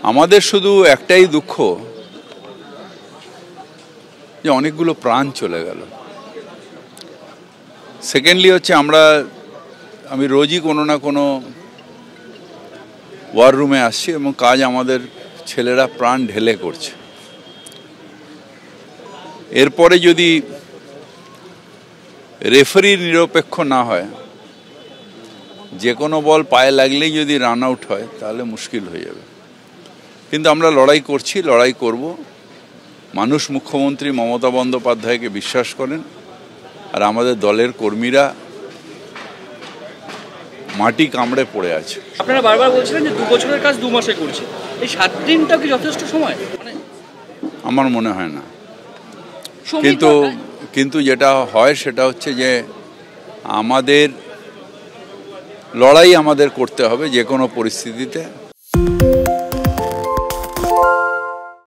আমাদের শুধু একটাই দুঃখ যে অনেকগুলো প্রাণ চলে গেল। সেকেন্ডলি হচ্ছে আমি রোজই কোনো না কোনো ওয়ার রুমে আসছি এবং কাজ আমাদের ছেলেরা প্রাণ ঢেলে করছে। এরপরে যদি রেফারি নিরপেক্ষ না হয়, যে কোনো বল পায়ে লাগলেই যদি রান আউট হয় তাহলে মুশকিল হয়ে যাবে। কিন্তু আমরা লড়াই করছি, লড়াই করব। মানুষ মুখ্যমন্ত্রী মমতা বন্দ্যোপাধ্যায়কে বিশ্বাস করেন, আর আমাদের দলের কর্মীরা মাটি কামড়ে পড়ে আছে। আপনারা বারবার বলছিলেন যে 2 বছরের কাজ 2 মাসে করছে, এই 7 দিনটা কি যথেষ্ট সময়? আমার মনে হয় না। কিন্তু যেটা হয় সেটা হচ্ছে যে আমাদের লড়াই আমাদের করতে হবে যে কোনো পরিস্থিতিতে।